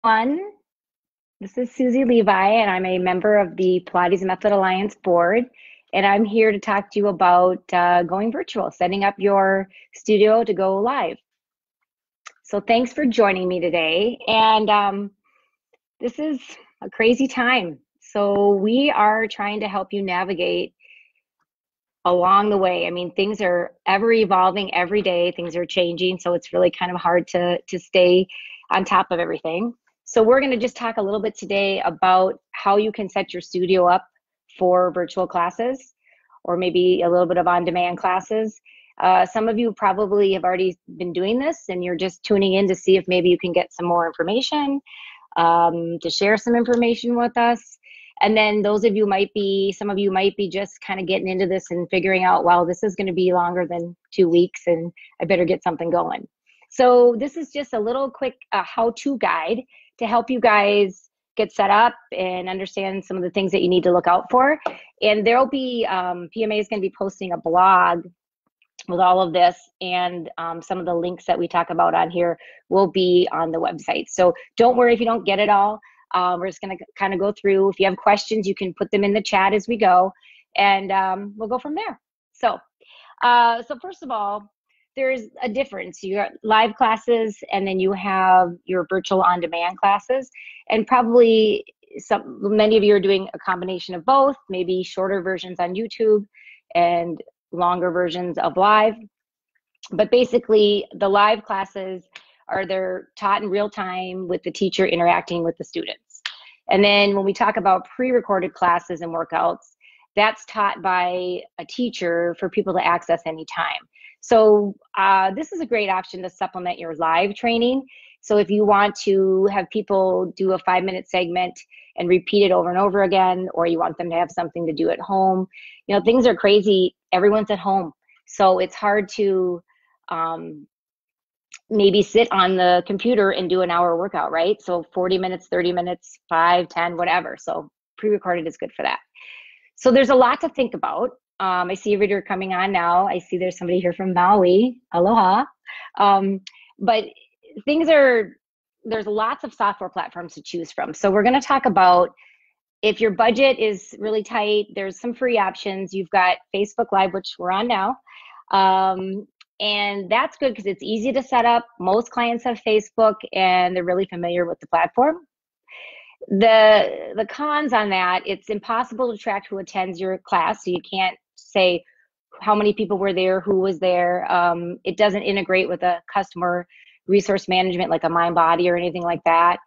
One, this is Susie Levi, and I'm a member of the Pilates Method Alliance board. And I'm here to talk to you about going virtual, setting up your studio to go live. So thanks for joining me today. And this is a crazy time. So we are trying to help you navigate along the way. I mean, things are ever evolving every day. Things are changing, so it's really kind of hard to stay on top of everything. So we're going to just talk a little bit today about how you can set your studio up for virtual classes, or maybe a little bit of on-demand classes. Some of you probably have already been doing this, and you're just tuning in to see if maybe you can get some more information, to share some information with us. And then those of you might be, some of you might be just kind of getting into this and figuring out, wow, this is going to be longer than 2 weeks and I better get something going. So this is just a little quick how-to guide to help you guys get set up and understand some of the things that you need to look out for. And there'll be, PMA is going to be posting a blog with all of this, and some of the links that we talk about on here will be on the website. So don't worry if you don't get it all. We're just going to kind of go through. If you have questions, you can put them in the chat as we go, and we'll go from there. So first of all, there's a difference. You got live classes, and then you have your virtual on-demand classes, and probably many of you are doing a combination of both, maybe shorter versions on YouTube and longer versions of live. But basically, the live classes they're taught in real time with the teacher interacting with the students. And then when we talk about pre-recorded classes and workouts, that's taught by a teacher for people to access anytime. So this is a great option to supplement your live training. So if you want to have people do a 5-minute segment and repeat it over and over again, or you want them to have something to do at home, you know, things are crazy. Everyone's at home. So it's hard to maybe sit on the computer and do an hour workout, right? So 40 minutes, 30 minutes, 5, 10, whatever. So pre-recorded is good for that. So there's a lot to think about. I see a video coming on now. I see there's somebody here from Maui. Aloha. But there's lots of software platforms to choose from. So we're going to talk about, if your budget is really tight, there's some free options. You've got Facebook Live, which we're on now. And that's good because it's easy to set up. Most clients have Facebook and they're really familiar with the platform. The cons on that, it's impossible to track who attends your class. So you can't say how many people were there, who was there. It doesn't integrate with a customer resource management like a MindBody or anything like that.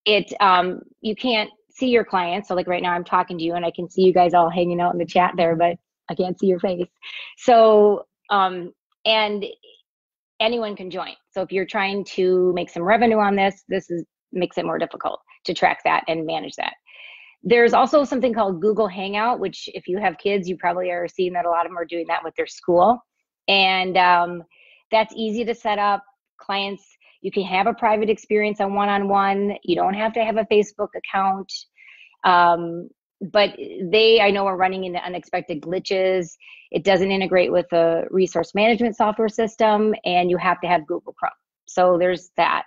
You can't see your clients. So like right now I'm talking to you and I can see you guys all hanging out in the chat there, but I can't see your face. So, and anyone can join. So if you're trying to make some revenue on this, makes it more difficult to track that and manage that. There's also something called Google Hangout, which if you have kids, you probably are seeing that a lot of them are doing that with their school. And that's easy to set up. Clients, you can have a private experience on one-on-one. You don't have to have a Facebook account. But I know, are running into unexpected glitches. It doesn't integrate with a resource management software system, and you have to have Google Chrome. So there's that.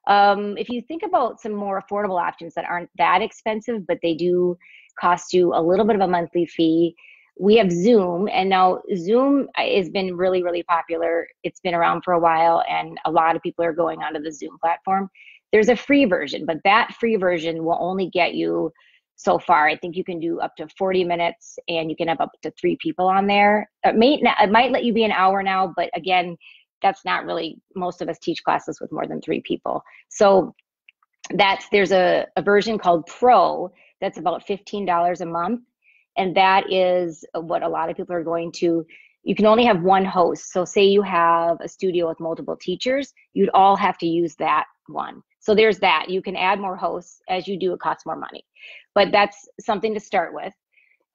If you think about some more affordable options that aren't that expensive, but they do cost you a little bit of a monthly fee, we have Zoom. And now Zoom has been really, really popular. It's been around for a while, and a lot of people are going onto the Zoom platform. There's a free version, but that free version will only get you so far. I think you can do up to 40 minutes and you can have up to 3 people on there. It might let you be an hour now, but again, that's not really, most of us teach classes with more than 3 people. So there's a version called Pro that's about $15 a month. And that is what a lot of people are going to. You can only have one host. So say you have a studio with multiple teachers, you'd all have to use that one. So there's that. You can add more hosts. As you do, it costs more money. But that's something to start with.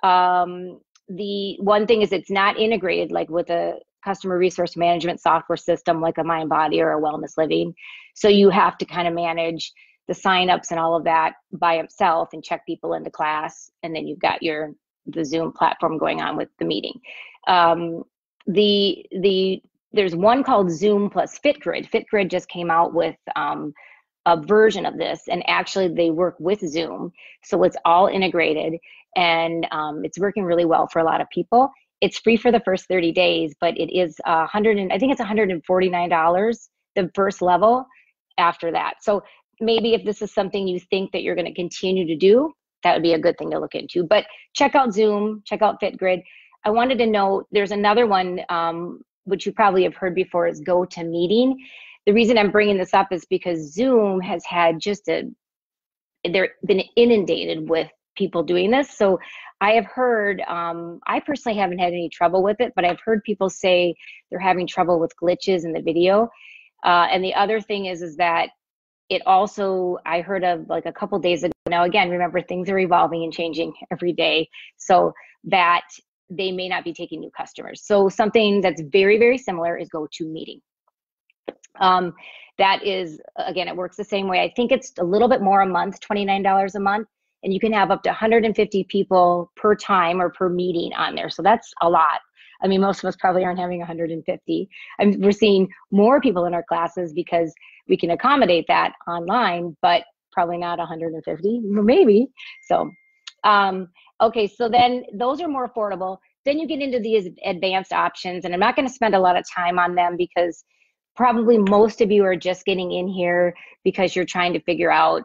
The one thing is it's not integrated like with a customer resource management software system like a MindBody or a Wellness Living. So you have to kind of manage the signups and all of that by itself and check people into class. And then you've got the Zoom platform going on with the meeting. There's one called Zoom plus FitGrid. FitGrid just came out with a version of this, and actually they work with Zoom, so it's all integrated, and it's working really well for a lot of people. It's free for the first 30 days, but it is I think it's $149 the first level after that. So maybe if this is something you think that you're going to continue to do, that would be a good thing to look into. But check out Zoom, check out FitGrid. I wanted to note there's another one, which you probably have heard before, is GoToMeeting. The reason I'm bringing this up is because Zoom has had they're been inundated with people doing this. So I have heard, I personally haven't had any trouble with it, but I've heard people say they're having trouble with glitches in the video. And the other thing is that it also, I heard of like a couple days ago. Now, again, remember, things are evolving and changing every day, so that they may not be taking new customers. So something that's very, very similar is GoToMeeting. That is, again, it works the same way. I think it's a little bit more a month, $29 a month, and you can have up to 150 people per time or per meeting on there. So that's a lot. I mean, most of us probably aren't having 150. We're seeing more people in our classes because we can accommodate that online, but probably not 150, maybe. So, okay, so then those are more affordable. Then you get into these advanced options, and I'm not going to spend a lot of time on them because probably most of you are just getting in here because you're trying to figure out,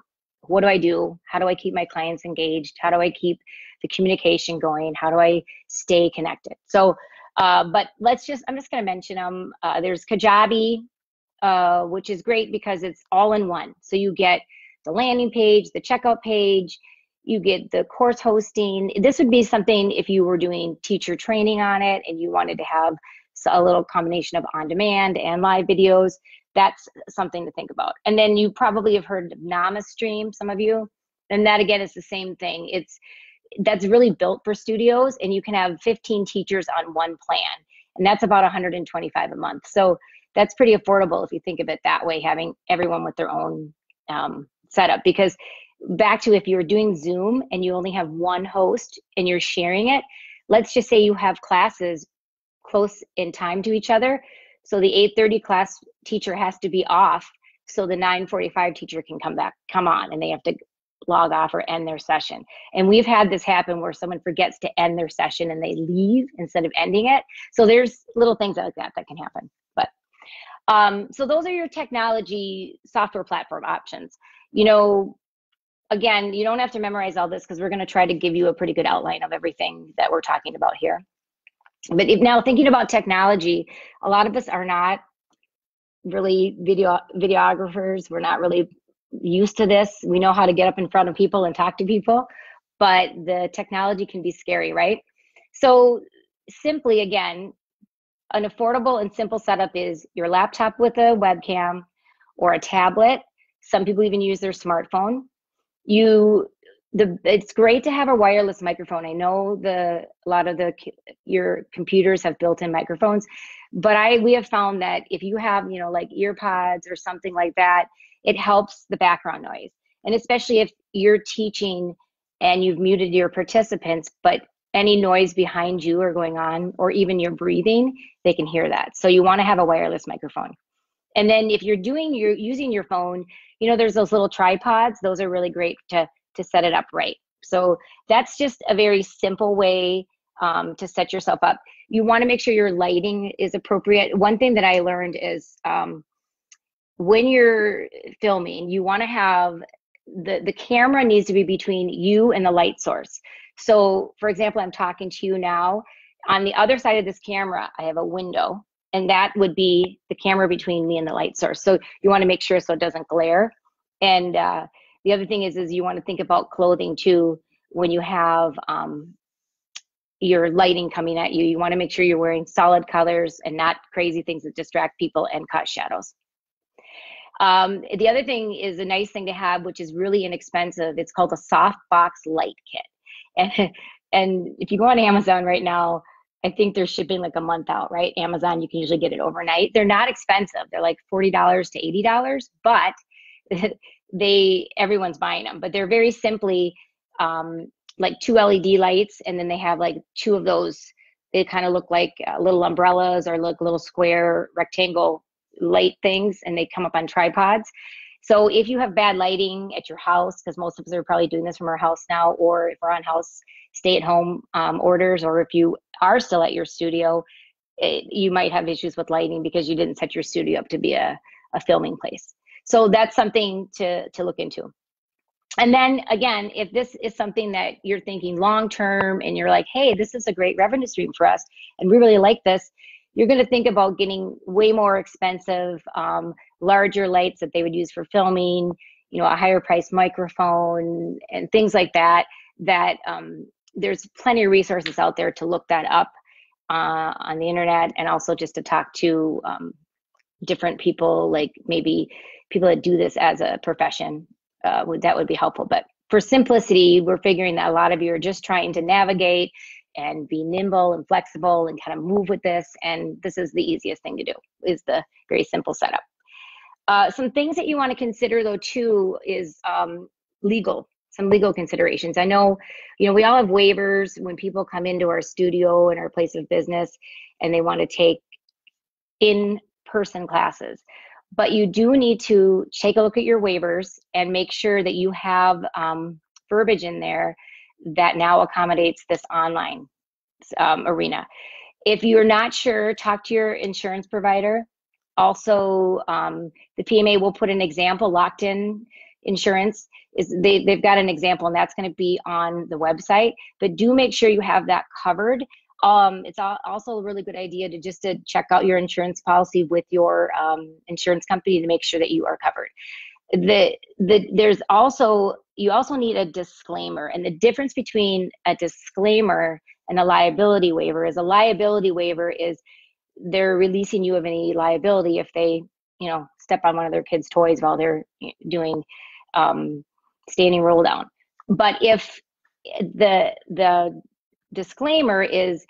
what do I do? How do I keep my clients engaged? How do I keep the communication going? How do I stay connected? So, but I'm just going to mention them. There's Kajabi, which is great because it's all in one. So you get the landing page, the checkout page, you get the course hosting. This would be something if you were doing teacher training on it and you wanted to have a little combination of on-demand and live videos. That's something to think about. And then you probably have heard of NamaStream, some of you. And that, again, is the same thing. That's really built for studios, and you can have 15 teachers on one plan. And that's about $125 a month. So that's pretty affordable if you think of it that way, having everyone with their own setup. Because back to, if you're doing Zoom and you only have one host and you're sharing it, let's just say you have classes close in time to each other. So the 8:30 class teacher has to be off so the 9:45 teacher can come on, and they have to log off or end their session. And we've had this happen where someone forgets to end their session and they leave instead of ending it. So there's little things like that can happen. But so those are your technology software platform options. You know, again, you don't have to memorize all this because we're going to try to give you a pretty good outline of everything that we're talking about here. But now thinking about technology, a lot of us are not really videographers. We're not really used to this. We know how to get up in front of people and talk to people, but the technology can be scary, right? So simply, again, an affordable and simple setup is your laptop with a webcam or a tablet. Some people even use their smartphone. It's great to have a wireless microphone. I know a lot of your computers have built-in microphones, but we have found that if you have, like earpods or something like that, it helps the background noise. And especially if you're teaching and you've muted your participants, but any noise behind you or going on, or even your breathing, they can hear that. So you want to have a wireless microphone. And then if you're using your phone, there's those little tripods. Those are really great to set it up right. So that's just a very simple way to set yourself up. You want to make sure your lighting is appropriate. One thing that I learned is when you're filming, you want to have the camera needs to be between you and the light source. So for example, I'm talking to you now. On the other side of this camera, I have a window, and that would be the camera between me and the light source. So you want to make sure so it doesn't glare. And the other thing is you want to think about clothing too. When you have your lighting coming at you, you want to make sure you're wearing solid colors and not crazy things that distract people and cause shadows. The other thing is a nice thing to have, which is really inexpensive. It's called a softbox light kit. And if you go on Amazon right now, I think they're shipping like a month out, right? Amazon, you can usually get it overnight. They're not expensive. They're like $40 to $80, but everyone's buying them. But they're very simply like 2 LED lights, and then they have like 2 of those. They kind of look like little umbrellas or look little square rectangle light things, and they come up on tripods. So if you have bad lighting at your house, because most of us are probably doing this from our house now, or if we're on house stay-at-home orders, or if you are still at your studio, you might have issues with lighting because you didn't set your studio up to be a filming place. So that's something to look into. And then again, if this is something that you're thinking long-term and you're like, hey, this is a great revenue stream for us and we really like this, you're going to think about getting way more expensive, larger lights that they would use for filming, a higher priced microphone and things like that, there's plenty of resources out there to look that up on the internet, and also just to talk to different people, like maybe people that do this as a profession. That would be helpful. But for simplicity, we're figuring that a lot of you are just trying to navigate and be nimble and flexible and kind of move with this. And this is the easiest thing to do, is the very simple setup. Some things that you want to consider though too is some legal considerations. I know, we all have waivers when people come into our studio and our place of business and they want to take in-person classes. But you do need to take a look at your waivers and make sure that you have verbiage in there that now accommodates this online arena. If you're not sure, talk to your insurance provider. Also, the PMA will put an example. Locked in insurance they've got an example, and that's going to be on the website. But do make sure you have that covered. It's also a really good idea to check out your insurance policy with your insurance company to make sure that you are covered. You also need a disclaimer, and the difference between a disclaimer and a liability waiver is they're releasing you of any liability if they step on one of their kids' toys while they're doing standing roll down. But if the disclaimer is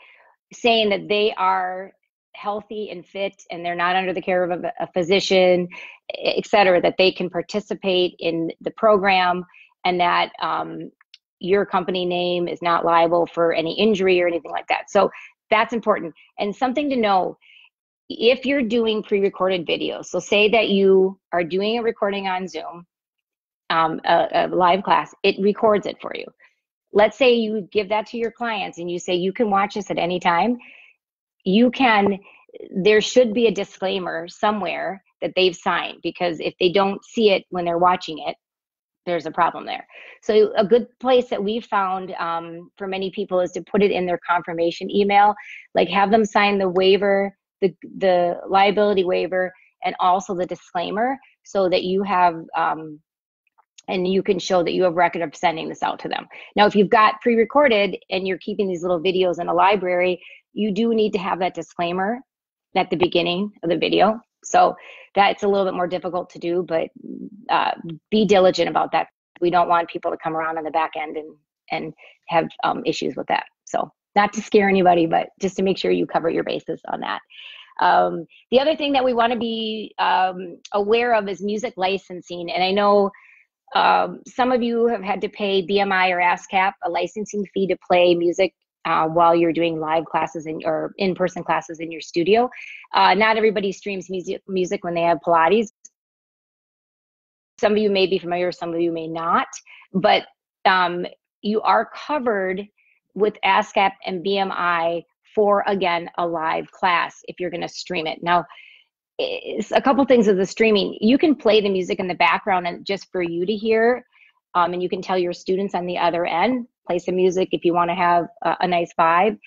saying that they are healthy and fit and they're not under the care of a physician, et cetera, that they can participate in the program, and that your company name is not liable for any injury or anything like that. So that's important. And something to know, if you're doing pre-recorded videos, so say that you are doing a recording on Zoom, a live class, it records it for you. Let's say you give that to your clients and you say you can watch this at any time. There should be a disclaimer somewhere that they've signed, because if they don't see it when they're watching it, there's a problem there. So a good place that we found for many people is to put it in their confirmation email, like have them sign the waiver, the liability waiver, and also the disclaimer, so that you have and you can show that you have record of sending this out to them. Now, if you've got pre-recorded and you're keeping these little videos in a library, you do need to have that disclaimer at the beginning of the video. So that's a little bit more difficult to do, but be diligent about that. We don't want people to come around on the back end and have issues with that. So not to scare anybody, but just to make sure you cover your bases on that. The other thing that we want to be aware of is music licensing. And I know some of you have had to pay BMI or ASCAP a licensing fee to play music while you're doing live classes or in-person classes in your studio. Not everybody streams music when they have Pilates. Some of you may be familiar, some of you may not, but you are covered with ASCAP and BMI for, again, a live class if you're going to stream it. Now, it's a couple things with the streaming. You can play the music in the background and just for you to hear, and you can tell your students on the other end, play some music if you want to have a nice vibe.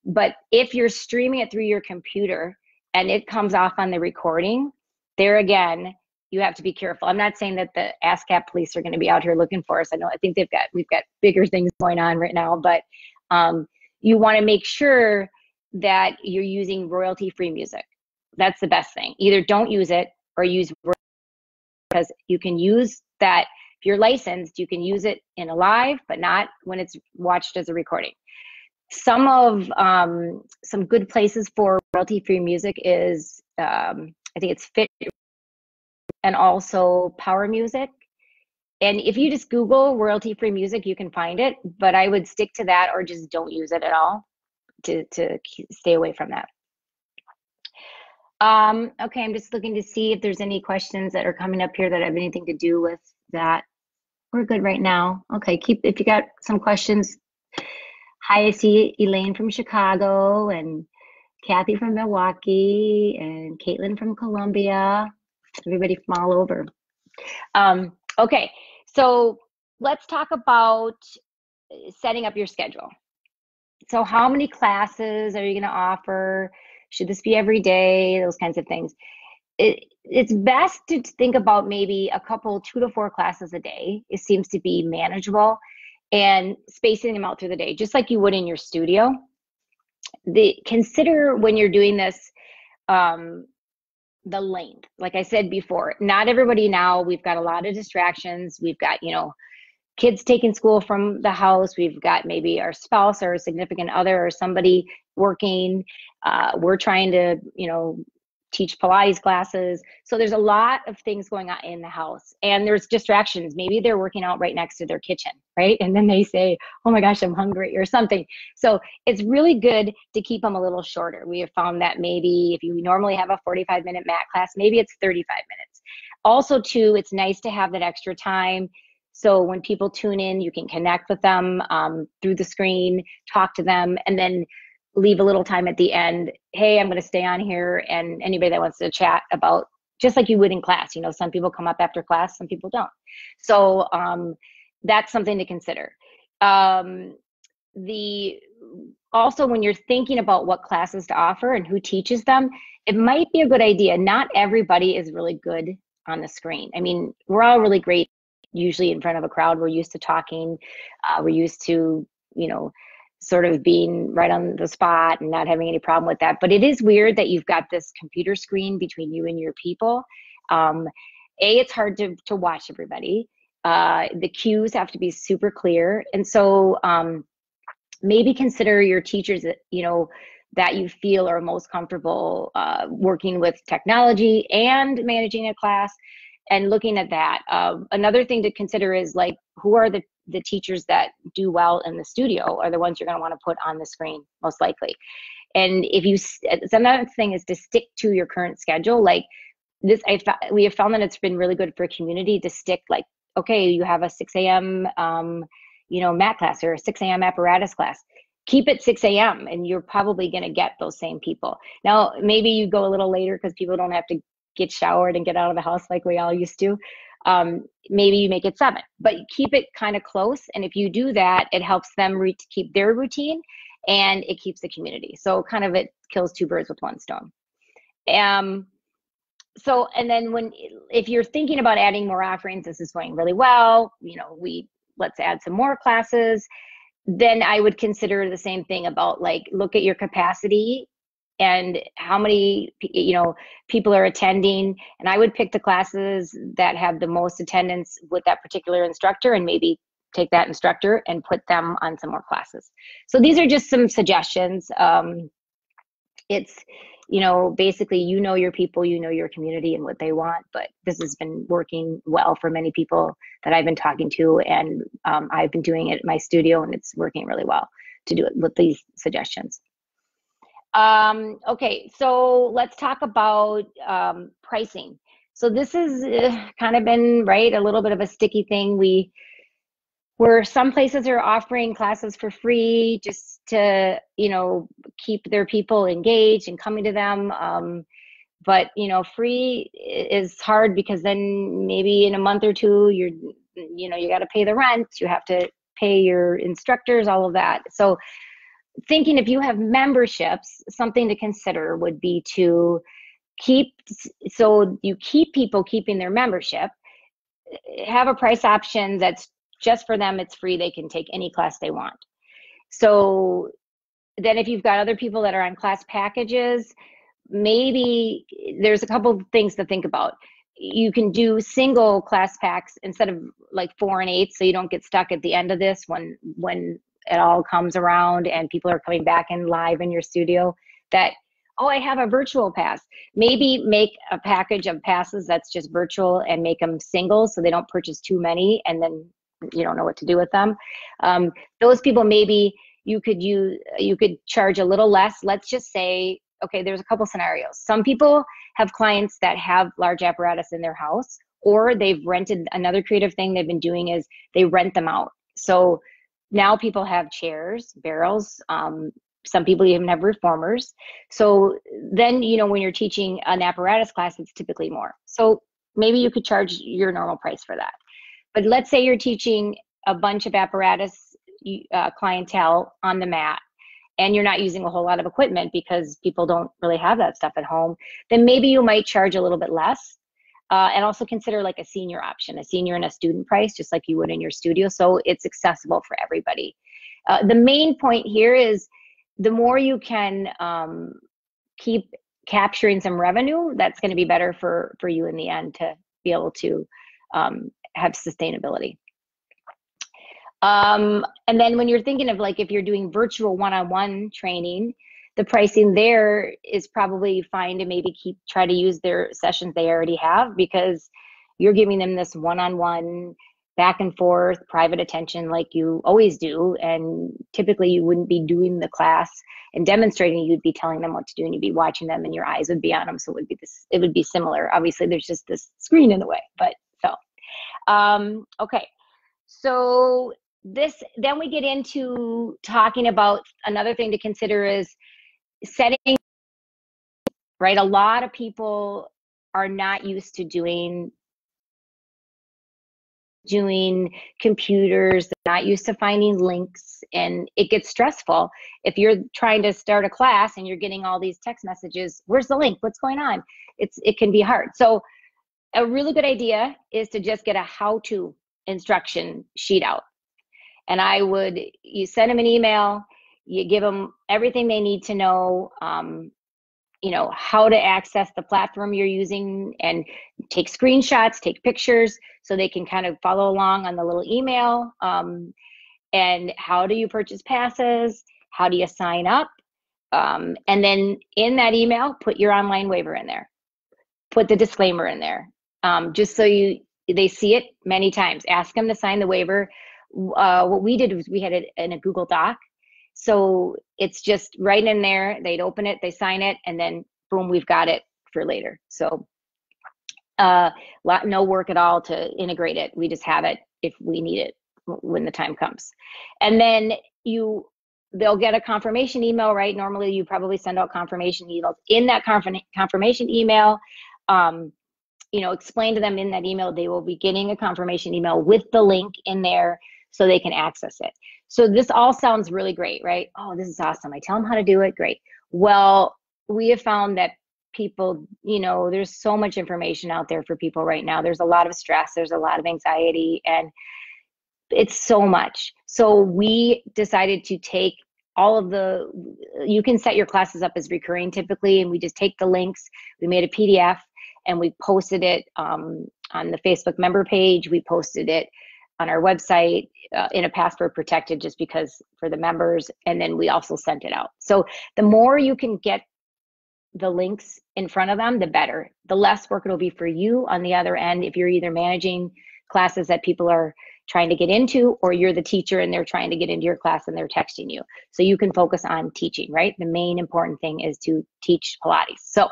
But if you're streaming it through your computer and it comes off on the recording, there again, you have to be careful. I'm not saying that the ASCAP police are going to be out here looking for us. I think we've got bigger things going on right now, but you want to make sure that you're using royalty-free music. That's the best thing. Either don't use it or use, because you can use that. If you're licensed, you can use it in a live, but not when it's watched as a recording. Some good places for royalty-free music is, I think it's Fit, and also Power Music. And if you just Google royalty-free music, you can find it, but I would stick to that or just don't use it at all to stay away from that. Okay, I'm just looking to see if there's any questions that are coming up here that have anything to do with that. We're good right now. Okay, keep if you got some questions. Hi, I see Elaine from Chicago and Kathy from Milwaukee and Caitlin from Columbia. Everybody from all over. Okay, so let's talk about setting up your schedule. So how many classes are you going to offer? Should this be every day? Those kinds of things. It's best to think about maybe a couple, 2 to 4 classes a day. It seems to be manageable, and spacing them out through the day, just like you would in your studio. Consider when you're doing this, the length. Like I said before, not everybody now, we've got a lot of distractions. We've got, kids taking school from the house. We've got maybe our spouse or a significant other or somebody working. We're trying to, teach Pilates classes. So there's a lot of things going on in the house, and there's distractions. Maybe they're working out right next to their kitchen, right? And then they say, oh my gosh, I'm hungry or something. So it's really good to keep them a little shorter. We have found that maybe if you normally have a 45-minute mat class, maybe it's 35 minutes. Also too, it's nice to have that extra time. So when people tune in, you can connect with them through the screen, talk to them, and then leave a little time at the end. Hey, I'm going to stay on here, and anybody that wants to chat about, just like you would in class. Some people come up after class, some people don't. So that's something to consider. Also, when you're thinking about what classes to offer and who teaches them, it might be a good idea. Not everybody is really good on the screen. I mean, we're all really great usually in front of a crowd. We're used to talking. We're used to, sort of being right on the spot and not having any problem with that. But it is weird that you've got this computer screen between you and your people. It's hard to watch everybody. The cues have to be super clear. And so maybe consider your teachers that, that you feel are most comfortable working with technology and managing a class, and looking at that. Another thing to consider is like, who are the teachers that do well in the studio are the ones you're going to want to put on the screen, most likely. And another thing is to stick to your current schedule. Like this, we have found that it's been really good for a community to stick, like, okay, you have a 6 a.m. Mat class or a 6 a.m. apparatus class. Keep it 6 a.m. and you're probably going to get those same people. Now, maybe you go a little later because people don't have to get showered and get out of the house like we all used to. Maybe you make it 7, but keep it kind of close. And if you do that, it helps them keep their routine, and it keeps the community. So kind of it kills 2 birds with 1 stone. So, and then if you're thinking about adding more offerings, this is going really well, let's add some more classes, then I would consider the same thing about, like, look at your capacity and how many people are attending, and I would pick the classes that have the most attendance with that particular instructor, and maybe take that instructor and put them on some more classes. So these are just some suggestions. It's basically, your people, your community and what they want, but this has been working well for many people that I've been talking to, and I've been doing it at my studio, and it's working really well to do it with these suggestions. Okay, so let's talk about pricing. So this has kind of been, right, a little bit of a sticky thing. Where some places are offering classes for free just to, keep their people engaged and coming to them. But, free is hard, because then maybe in a month or two, you got to pay the rent, you have to pay your instructors, all of that. So thinking if you have memberships, something to consider would be to keep people keeping their membership, have a price option that's just for them, it's free, they can take any class they want. So then if you've got other people that are on class packages, maybe there's a couple of things to think about. You can do single class packs instead of like 4 and 8, so you don't get stuck at the end of this when it all comes around and people are coming back in live in your studio that, oh, I have a virtual pass. Maybe make a package of passes that's just virtual and make them singles so they don't purchase too many and then you don't know what to do with them. Those people, maybe you could charge a little less. Let's just say okay, there's a couple scenarios. Some people have clients that have large apparatus in their house, or they've rented. Another creative thing they've been doing is they rent them out. So now people have chairs, barrels. Some people even have reformers. So then, when you're teaching an apparatus class, it's typically more. So maybe you could charge your normal price for that. But let's say you're teaching a bunch of apparatus clientele on the mat, and you're not using a whole lot of equipment because people don't really have that stuff at home, then maybe you might charge a little bit less. And also consider like a senior option, a senior and a student price, just like you would in your studio. So it's accessible for everybody. The main point here is the more you can keep capturing some revenue, that's going to be better for you in the end to be able to have sustainability. And then when you're thinking of like if you're doing virtual one-on-one training, the pricing there is probably fine to maybe try to use their sessions they already have, because you're giving them this one-on-one back and forth private attention like you always do. And typically you wouldn't be doing the class and demonstrating, you'd be telling them what to do and you'd be watching them and your eyes would be on them. So it would be similar. Obviously there's just this screen in the way, but okay. So then we get into talking about another thing to consider is setting, right? A lot of people are not used to doing computers, they're not used to finding links, and it gets stressful if you're trying to start a class and you're getting all these text messages, where's the link, what's going on? It can be hard. So a really good idea is to just get a how-to instruction sheet out. And you send them an email, you give them everything they need to know, how to access the platform you're using, and take screenshots, take pictures so they can kind of follow along on the little email. And how do you purchase passes? How do you sign up? And then in that email, put your online waiver in there. Put the disclaimer in there, just so they see it many times. Ask them to sign the waiver. What we did was we had it in a Google Doc. So it's just right in there. They'd open it, they sign it, and then boom, we've got it for later. So no work at all to integrate it. We just have it if we need it when the time comes. And then they'll get a confirmation email, right? Normally you probably send out confirmation emails. In that confirmation email, explain to them in that email, they will be getting a confirmation email with the link in there so they can access it. So this all sounds really great, right? Oh, this is awesome. I tell them how to do it. Great. Well, we have found that people, there's so much information out there for people right now. There's a lot of stress. There's a lot of anxiety, and it's so much. So we decided to take you can set your classes up as recurring typically, and we just take the links. We made a PDF and we posted it on the Facebook member page. We posted it on our website in a password protected, just because for the members. And then we also sent it out. So the more you can get the links in front of them, the better. The less work it'll be for you on the other end if you're either managing classes that people are trying to get into, or you're the teacher and they're trying to get into your class and they're texting you. So you can focus on teaching, right? The main important thing is to teach Pilates. So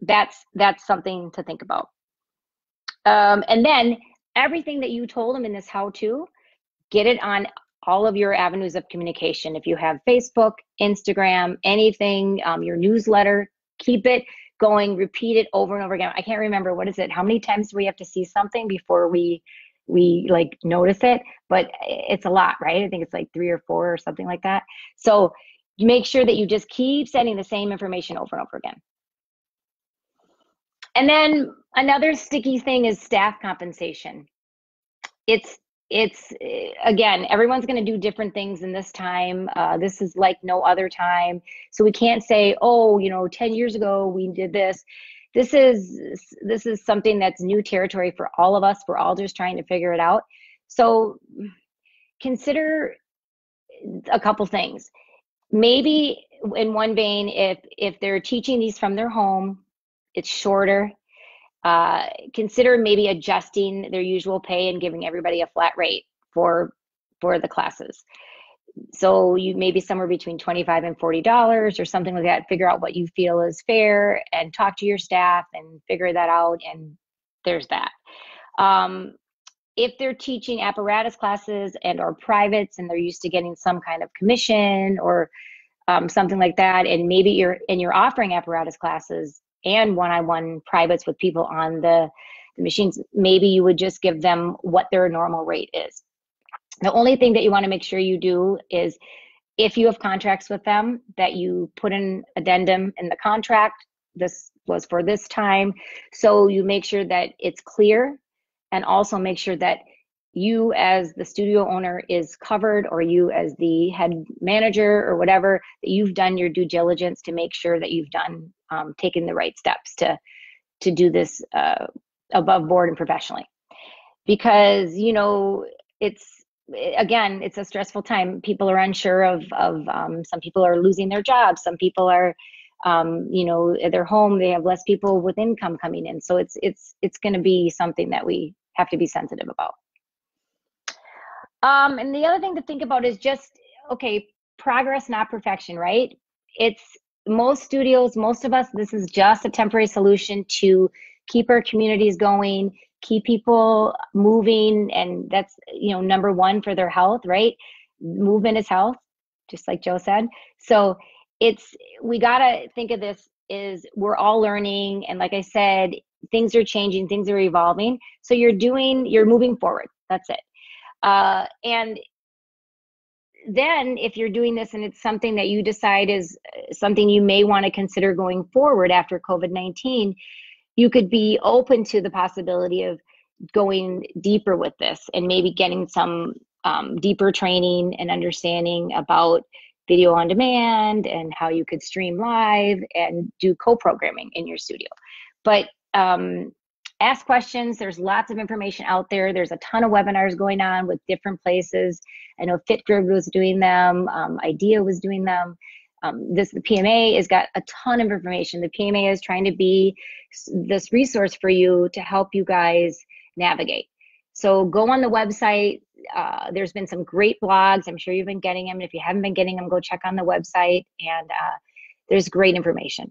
that's something to think about. And then everything that you told them in this how-to, get it on all of your avenues of communication. If you have Facebook, Instagram, anything, your newsletter, keep it going, repeat it over and over again. I can't remember, what is it? How many times do we have to see something before we like notice it? But it's a lot, right? I think it's like 3 or 4 or something like that. So you make sure that you just keep sending the same information over and over again. And then another sticky thing is staff compensation. It's again, everyone's going to do different things in this time. This is like no other time. So we can't say, oh, 10 years ago we did this. This is something that's new territory for all of us. We're all just trying to figure it out. So consider a couple things. Maybe in one vein, if they're teaching these from their home, it's shorter. Consider maybe adjusting their usual pay and giving everybody a flat rate for the classes. So you may be somewhere between $25 and $40 or something like that. Figure out what you feel is fair and talk to your staff and figure that out. And there's that. Um, if they're teaching apparatus classes and or privates and they're used to getting some kind of commission or something like that, and maybe you're offering apparatus classes and one-on-one privates with people on the machines, maybe you would just give them what their normal rate is. The only thing that you want to make sure you do is if you have contracts with them, that you put an addendum in the contract. This was for this time. So you make sure that it's clear, and also make sure that you as the studio owner is covered, or you as the head manager or whatever, that you've done your due diligence to make sure that you've done taken the right steps to do this above board and professionally. Because, you know, it's, again, it's a stressful time. People are unsure of some people are losing their jobs. Some people are, you know, at their home, they have less people with income coming in. So it's going to be something that we have to be sensitive about. And the other thing to think about is just, okay, progress, not perfection, right? It's most studios, most of us, this is just a temporary solution to keep our communities going, keep people moving. And that's, you know, number one for their health, right? Movement is health, just like Joe said. So we got to think of this is we're all learning. And like I said, things are changing, things are evolving. So you're moving forward. That's it. And then if you're doing this and it's something that you decide is something you may want to consider going forward after COVID-19, you could be open to the possibility of going deeper with this and maybe getting some deeper training and understanding about video on demand and how you could stream live and do co-programming in your studio. But ask questions. There's lots of information out there. There's a ton of webinars going on with different places. I know FitGrid was doing them. IDEA was doing them. The PMA has got a ton of information. The PMA is trying to be this resource for you to help you guys navigate. So go on the website. There's been some great blogs. I'm sure you've been getting them. If you haven't been getting them, go check on the website, and there's great information.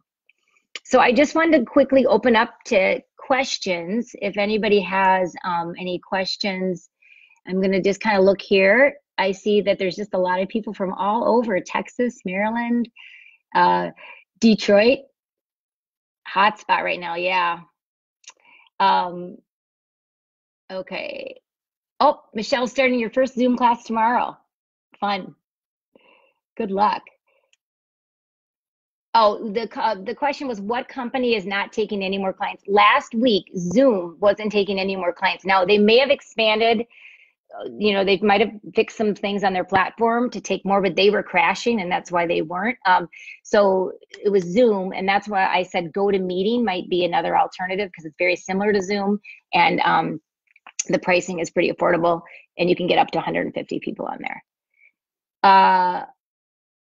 So I just wanted to quickly open up to questions. If anybody has any questions, I'm going to just kind of look here. I see that there's just a lot of people from all over, Texas, Maryland, Detroit, hot spot right now, yeah. Okay. Oh, Michelle's starting your first Zoom class tomorrow. Fun. Good luck. Oh, the question was, what company is not taking any more clients? Last week, Zoom wasn't taking any more clients. Now, they may have expanded, you know, they might have fixed some things on their platform to take more, but they were crashing, and that's why they weren't. So it was Zoom, and that's why I said GoToMeeting might be another alternative, because it's very similar to Zoom, and the pricing is pretty affordable, and you can get up to 150 people on there.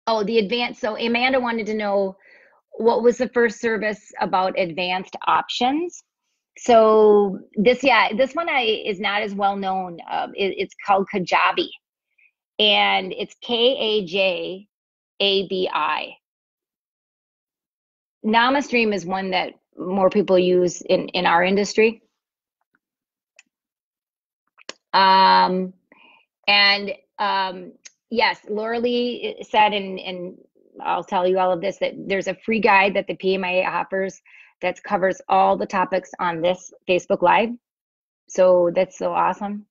Oh, the advanced. So Amanda wanted to know what was the first service about advanced options. So this one is not as well known. It's called Kajabi, and it's Kajabi. NamaStream is one that more people use in our industry. Yes, Laura Lee said, and I'll tell you all of this, that there's a free guide that the PMA offers that covers all the topics on this Facebook Live. So that's so awesome.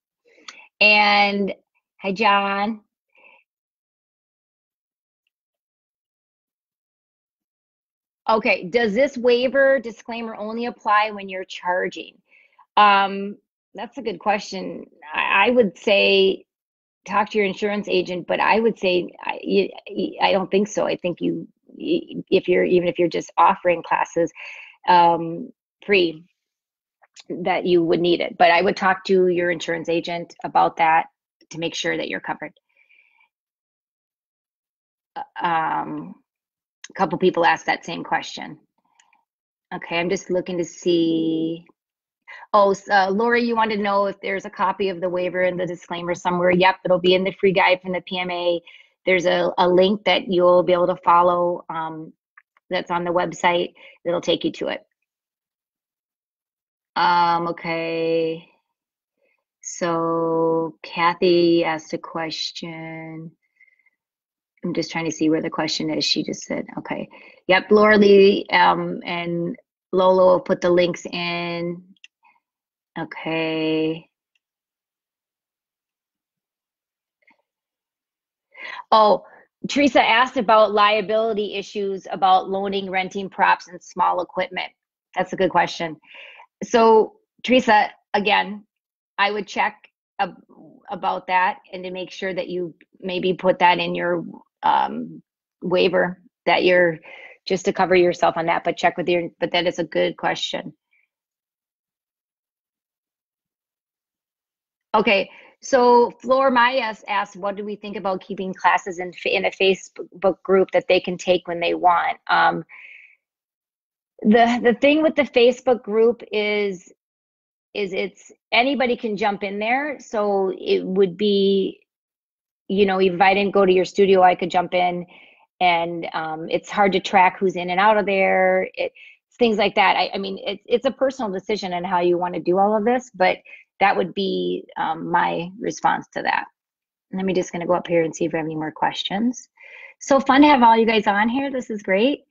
And hi, John. Okay, does this waiver disclaimer only apply when you're charging? That's a good question. I would say talk to your insurance agent, but I would say I don't think so. I think even if you're just offering classes free, that you would need it. But I would talk to your insurance agent about that to make sure that you're covered. A couple people asked that same question. Okay, I'm just looking to see. Oh, Lori, you wanted to know if there's a copy of the waiver and the disclaimer somewhere. Yep, it'll be in the free guide from the PMA. there's a link that you'll be able to follow that's on the website that'll take you to it. Okay. So Kathy asked a question. I'm just trying to see where the question is. She just said, okay. Yep, Laura Lee and Lolo will put the links in. Okay. Oh, Teresa asked about liability issues about loaning, renting props, and small equipment. That's a good question. So, Teresa, again, I would check about that and to make sure that you maybe put that in your waiver that you're just to cover yourself on that, but check with your, but that is a good question. Okay, so Flor Mayas asked, what do we think about keeping classes in a Facebook group that they can take when they want? The thing with the Facebook group is it's anybody can jump in there. So it would be, you know, if I didn't go to your studio, I could jump in, and it's hard to track who's in and out of there. Things like that. I mean, it's a personal decision on how you want to do all of this, but that would be my response to that. Let me just going to go up here and see if we have any more questions. So fun to have all you guys on here. This is great.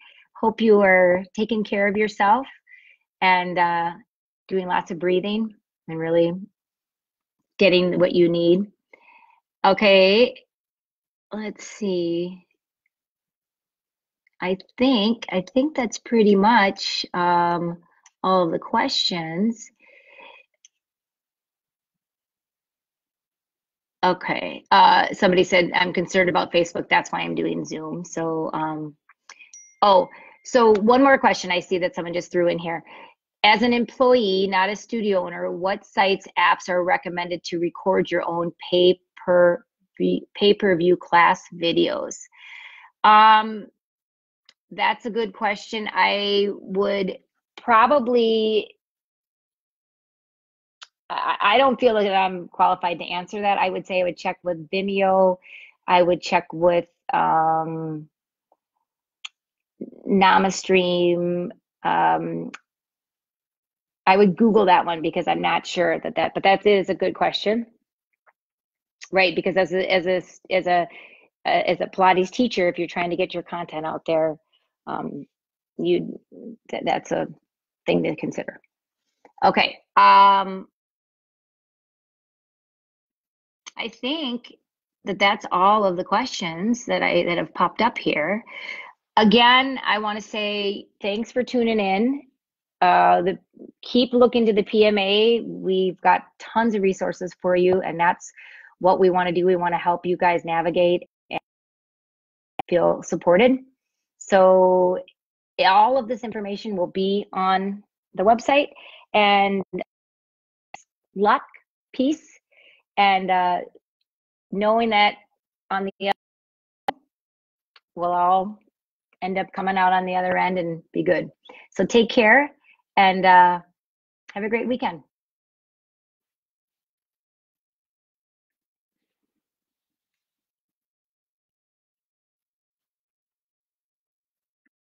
Hope you are taking care of yourself and doing lots of breathing and really getting what you need. Okay, let's see. I think that's pretty much all of the questions. Okay, somebody said, I'm concerned about Facebook. That's why I'm doing Zoom. So, oh, so one more question I see that someone just threw in here. As an employee, not a studio owner, what sites, apps are recommended to record your own pay-per-view class videos? That's a good question. I would probably, I don't feel like I'm qualified to answer that. I would say I would check with Vimeo. I would check with NamaStream. I would Google that one because I'm not sure but that is a good question, right? Because as a Pilates teacher, if you're trying to get your content out there, that's a thing to consider. Okay, I think that's all of the questions that have popped up here. Again, I want to say thanks for tuning in. Keep looking to the PMA. We've got tons of resources for you, and that's what we want to do. We want to help you guys navigate and feel supported. So all of this information will be on the website, and luck, peace, and knowing that on the other, we'll all end up coming out on the other end and be good. So take care and have a great weekend.